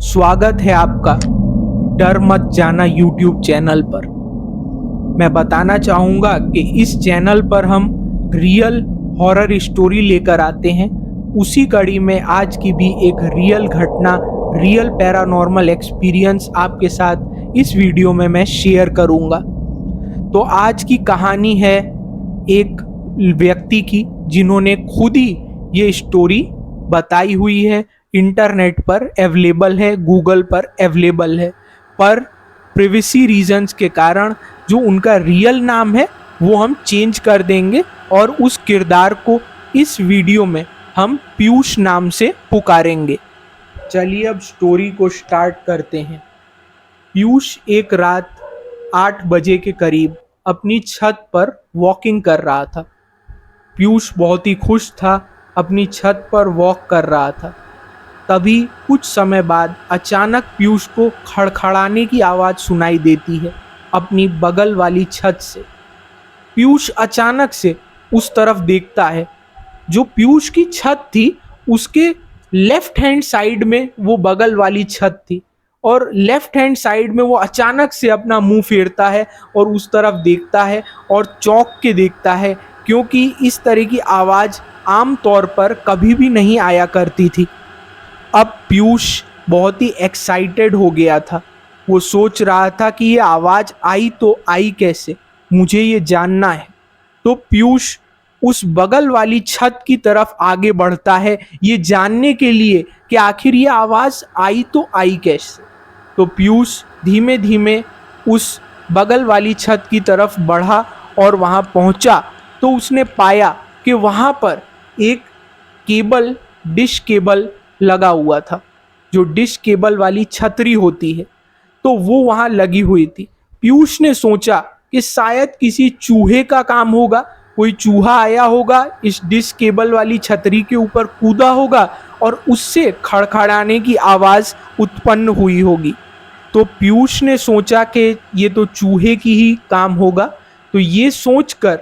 स्वागत है आपका डर मत जाना यूट्यूब चैनल पर। मैं बताना चाहूँगा कि इस चैनल पर हम रियल हॉरर स्टोरी लेकर आते हैं। उसी कड़ी में आज की भी एक रियल घटना, रियल पैरानॉर्मल एक्सपीरियंस आपके साथ इस वीडियो में मैं शेयर करूँगा। तो आज की कहानी है एक व्यक्ति की जिन्होंने खुद ही ये स्टोरी बताई हुई है। इंटरनेट पर अवेलेबल है, गूगल पर अवेलेबल है, पर प्रिवेसी रीजंस के कारण जो उनका रियल नाम है वो हम चेंज कर देंगे और उस किरदार को इस वीडियो में हम पीयूष नाम से पुकारेंगे। चलिए अब स्टोरी को स्टार्ट करते हैं। पीयूष एक रात 8 बजे के करीब अपनी छत पर वॉकिंग कर रहा था। पीयूष बहुत ही खुश था, अपनी छत पर वॉक कर रहा था। तभी कुछ समय बाद अचानक पीयूष को खड़खड़ाने की आवाज़ सुनाई देती है अपनी बगल वाली छत से। पीयूष अचानक से उस तरफ देखता है। जो पीयूष की छत थी उसके लेफ्ट हैंड साइड में वो बगल वाली छत थी और लेफ्ट हैंड साइड में वो अचानक से अपना मुंह फेरता है और उस तरफ देखता है और चौंक के देखता है, क्योंकि इस तरह की आवाज़ आम तौर पर कभी भी नहीं आया करती थी। अब पीयूष बहुत ही एक्साइटेड हो गया था। वो सोच रहा था कि ये आवाज़ आई तो आई कैसे, मुझे ये जानना है। तो पीयूष उस बगल वाली छत की तरफ आगे बढ़ता है ये जानने के लिए कि आखिर ये आवाज़ आई तो आई कैसे। तो पीयूष धीमे धीमे उस बगल वाली छत की तरफ बढ़ा और वहाँ पहुँचा तो उसने पाया कि वहाँ पर एक केबल, डिश केबल लगा हुआ था। जो डिश केबल वाली छतरी होती है तो वो वहाँ लगी हुई थी। पीयूष ने सोचा कि शायद किसी चूहे का काम होगा, कोई चूहा आया होगा, इस डिश केबल वाली छतरी के ऊपर कूदा होगा और उससे खड़खड़ाने की आवाज़ उत्पन्न हुई होगी। तो पीयूष ने सोचा कि ये तो चूहे की ही काम होगा। तो ये सोचकर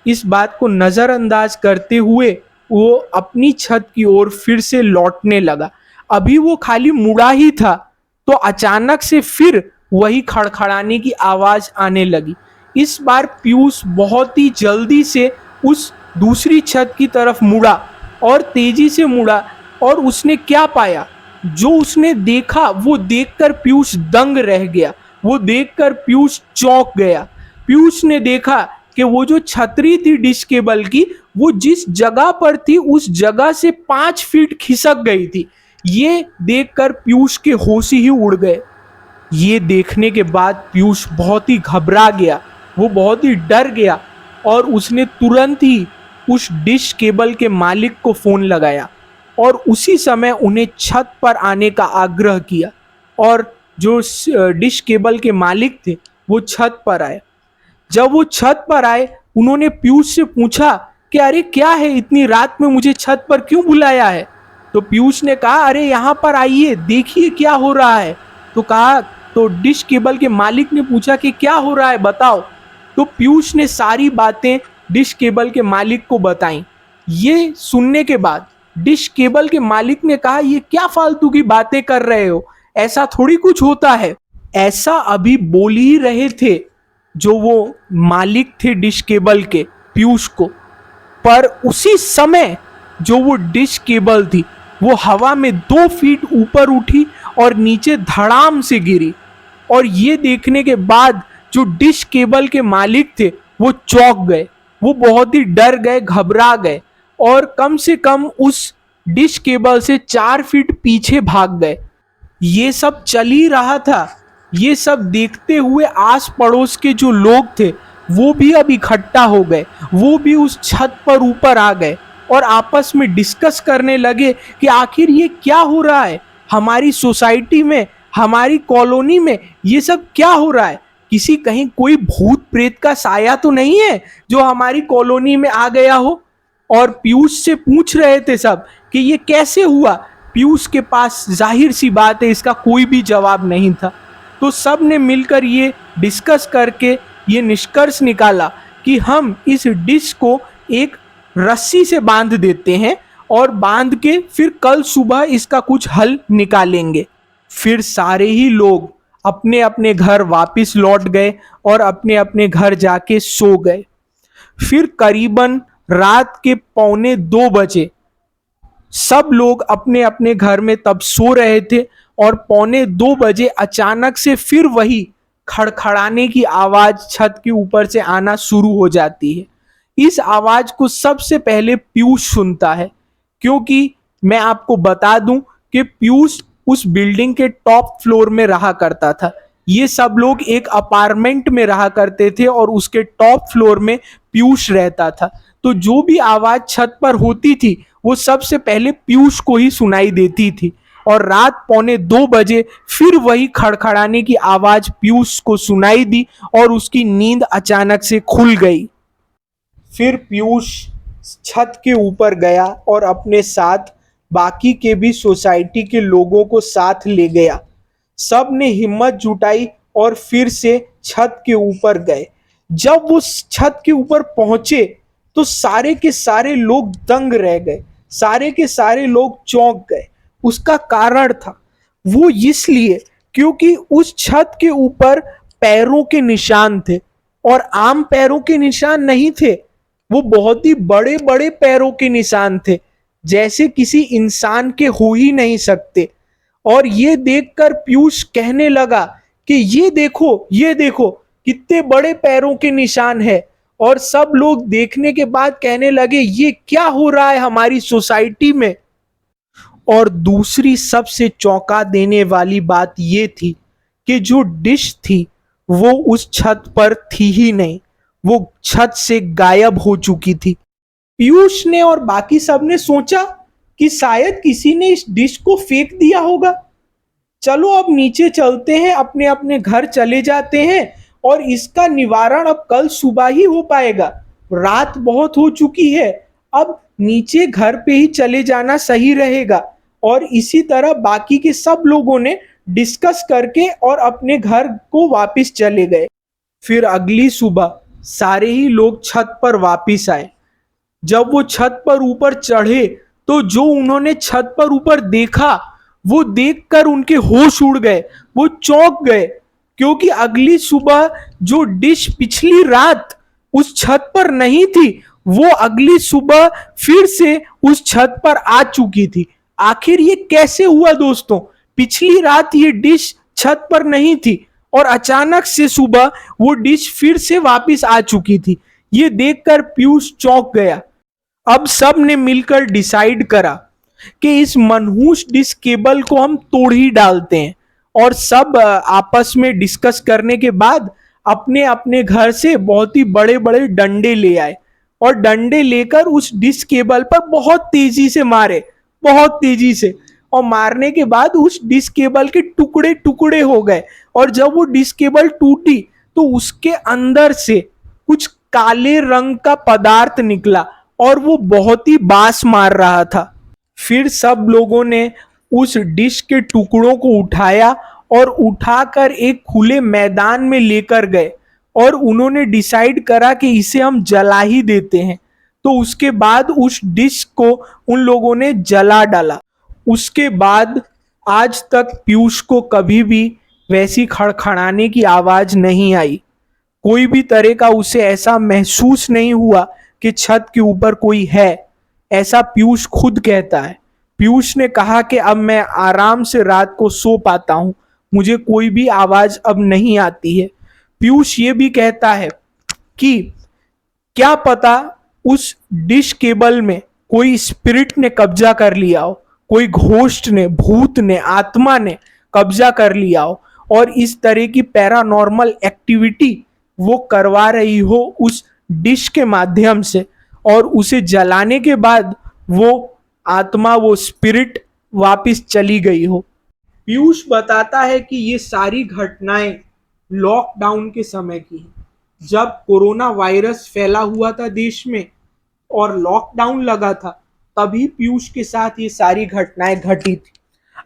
इस बात को नज़रअंदाज करते हुए वो अपनी छत की ओर फिर से लौटने लगा। अभी वो खाली मुड़ा ही था तो अचानक से फिर वही खड़खड़ाने की आवाज़ आने लगी। इस बार पीयूष बहुत ही जल्दी से उस दूसरी छत की तरफ मुड़ा और तेजी से मुड़ा और उसने क्या पाया, जो उसने देखा वो देखकर पीयूष दंग रह गया। वो देखकर पीयूष चौंक गया। पीयूष ने देखा कि वो जो छतरी थी डिश केबल की, वो जिस जगह पर थी उस जगह से 5 फीट खिसक गई थी। ये देखकर पीयूष के होश ही उड़ गए। ये देखने के बाद पीयूष बहुत ही घबरा गया, वो बहुत ही डर गया और उसने तुरंत ही उस डिश केबल के मालिक को फ़ोन लगाया और उसी समय उन्हें छत पर आने का आग्रह किया। और जो डिश केबल के मालिक थे वो छत पर आए। जब वो छत पर आए उन्होंने पीयूष से पूछा कि अरे क्या है, इतनी रात में मुझे छत पर क्यों बुलाया है। तो पीयूष ने कहा अरे यहाँ पर आइए, देखिए क्या हो रहा है। तो डिश केबल के मालिक ने पूछा कि क्या हो रहा है बताओ। तो पीयूष ने सारी बातें डिश केबल के मालिक को बताई। ये सुनने के बाद डिश केबल के मालिक ने कहा ये क्या फालतू की बातें कर रहे हो, ऐसा थोड़ी कुछ होता है। ऐसा अभी बोल ही रहे थे जो वो मालिक थे डिश केबल के पीयूष को, पर उसी समय जो वो डिश केबल थी वो हवा में 2 फीट ऊपर उठी और नीचे धड़ाम से गिरी। और ये देखने के बाद जो डिश केबल के मालिक थे वो चौंक गए, वो बहुत ही डर गए, घबरा गए और कम से कम उस डिश केबल से 4 फीट पीछे भाग गए। ये सब चल ही रहा था। ये सब देखते हुए आस पड़ोस के जो लोग थे वो भी अब इकट्ठा हो गए, वो भी उस छत पर ऊपर आ गए और आपस में डिस्कस करने लगे कि आखिर ये क्या हो रहा है, हमारी सोसाइटी में, हमारी कॉलोनी में ये सब क्या हो रहा है। किसी कहीं कोई भूत प्रेत का साया तो नहीं है जो हमारी कॉलोनी में आ गया हो। और पीयूष से पूछ रहे थे सब कि ये कैसे हुआ। पीयूष के पास जाहिर सी बात है इसका कोई भी जवाब नहीं था। तो सब ने मिलकर ये डिस्कस करके ये निष्कर्ष निकाला कि हम इस डिश को एक रस्सी से बांध देते हैं और बांध के फिर कल सुबह इसका कुछ हल निकालेंगे। फिर सारे ही लोग अपने अपने घर वापस लौट गए और अपने अपने घर जाके सो गए। फिर करीबन रात के 1:45 सब लोग अपने अपने घर में तब सो रहे थे और 1:45 अचानक से फिर वही खड़खड़ाने की आवाज छत के ऊपर से आना शुरू हो जाती है। इस आवाज को सबसे पहले पीयूष सुनता है, क्योंकि मैं आपको बता दूं कि पीयूष उस बिल्डिंग के टॉप फ्लोर में रहा करता था। ये सब लोग एक अपार्टमेंट में रहा करते थे और उसके टॉप फ्लोर में पीयूष रहता था। तो जो भी आवाज छत पर होती थी वो सबसे पहले पीयूष को ही सुनाई देती थी और रात 1:45 फिर वही खड़खड़ाने की आवाज पीयूष को सुनाई दी और उसकी नींद अचानक से खुल गई। फिर पीयूष छत के ऊपर गया और अपने साथ बाकी के भी सोसाइटी के लोगों को साथ ले गया। सब ने हिम्मत जुटाई और फिर से छत के ऊपर गए। जब वो छत के ऊपर पहुंचे तो सारे के सारे लोग दंग रह गए, सारे के सारे लोग चौंक गए। उसका कारण था वो इसलिए क्योंकि उस छत के ऊपर पैरों के निशान थे और आम पैरों के निशान नहीं थे, वो बहुत ही बड़े बड़े पैरों के निशान थे, जैसे किसी इंसान के हो ही नहीं सकते। और ये देखकर पीयूष कहने लगा कि ये देखो कितने बड़े पैरों के निशान है। और सब लोग देखने के बाद कहने लगे ये क्या हो रहा है हमारी सोसाइटी में। और दूसरी सबसे चौंका देने वाली बात ये थी कि जो डिश थी वो उस छत पर थी ही नहीं, वो छत से गायब हो चुकी थी। पीयूष ने और बाकी सब ने सोचा कि शायद किसी ने इस डिश को फेंक दिया होगा। चलो अब नीचे चलते हैं, अपने अपने घर चले जाते हैं और इसका निवारण अब कल सुबह ही हो पाएगा। रात बहुत हो चुकी है, अब नीचे घर पे ही चले जाना सही रहेगा। और इसी तरह बाकी के सब लोगों ने डिस्कस करके और अपने घर को वापस चले गए। फिर अगली सुबह सारे ही लोग छत पर वापस आए। जब वो छत पर ऊपर चढ़े तो जो उन्होंने छत पर ऊपर देखा वो देखकर उनके होश उड़ गए, वो चौंक गए, क्योंकि अगली सुबह जो डिश पिछली रात उस छत पर नहीं थी वो अगली सुबह फिर से उस छत पर आ चुकी थी। आखिर ये कैसे हुआ दोस्तों? पिछली रात ये डिश छत पर नहीं थी और अचानक से सुबह वो डिश फिर से वापस आ चुकी थी। ये देखकर पीयूष चौंक गया। अब सब ने मिलकर डिसाइड करा कि इस मनहूस डिश केबल को हम तोड़ ही डालते हैं। और सब आपस में डिस्कस करने के बाद अपने अपने घर से बहुत ही बड़े बड़े डंडे ले आए और डंडे लेकर उस डिश केबल पर बहुत तेजी से मारे, बहुत तेजी से। और मारने के बाद उस डिश केबल के टुकड़े टुकड़े हो गए। और जब वो डिश केबल टूटी तो उसके अंदर से कुछ काले रंग का पदार्थ निकला और वो बहुत ही बास मार रहा था। फिर सब लोगों ने उस डिश के टुकड़ों को उठाया और उठाकर एक खुले मैदान में लेकर गए और उन्होंने डिसाइड करा कि इसे हम जला ही देते हैं। तो उसके बाद उस डिश को उन लोगों ने जला डाला। उसके बाद आज तक पीयूष को कभी भी वैसी खड़खड़ाने की आवाज नहीं आई। कोई भी तरह का उसे ऐसा महसूस नहीं हुआ कि छत के ऊपर कोई है। ऐसा पीयूष खुद कहता है। पीयूष ने कहा कि अब मैं आराम से रात को सो पाता हूं, मुझे कोई भी आवाज अब नहीं आती है। पीयूष ये भी कहता है कि क्या पता उस डिश केबल में कोई स्पिरिट ने कब्जा कर लिया हो, कोई घोस्ट ने, भूत ने, आत्मा ने कब्जा कर लिया हो और इस तरह की पैरानॉर्मल एक्टिविटी वो करवा रही हो उस डिश के माध्यम से, और उसे जलाने के बाद वो आत्मा, वो स्पिरिट वापस चली गई हो। पीयूष बताता है कि ये सारी घटनाएं लॉकडाउन के समय की हैं, जब कोरोना वायरस फैला हुआ था देश में और लॉकडाउन लगा था, तभी पीयूष के साथ ये सारी घटनाएं घटी थी।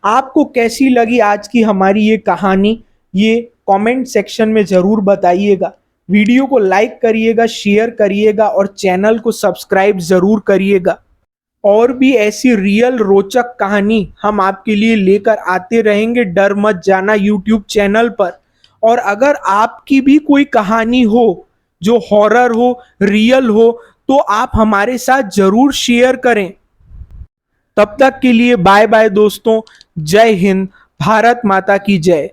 आपको कैसी लगी आज की हमारी ये कहानी, ये कमेंट सेक्शन में ज़रूर बताइएगा। वीडियो को लाइक करिएगा, शेयर करिएगा और चैनल को सब्सक्राइब ज़रूर करिएगा। और भी ऐसी रियल रोचक कहानी हम आपके लिए लेकर आते रहेंगे डर मत जाना यूट्यूब चैनल पर। और अगर आपकी भी कोई कहानी हो जो हॉरर हो, रियल हो, तो आप हमारे साथ जरूर शेयर करें। तब तक के लिए बाय बाय दोस्तों। जय हिंद, भारत माता की जय।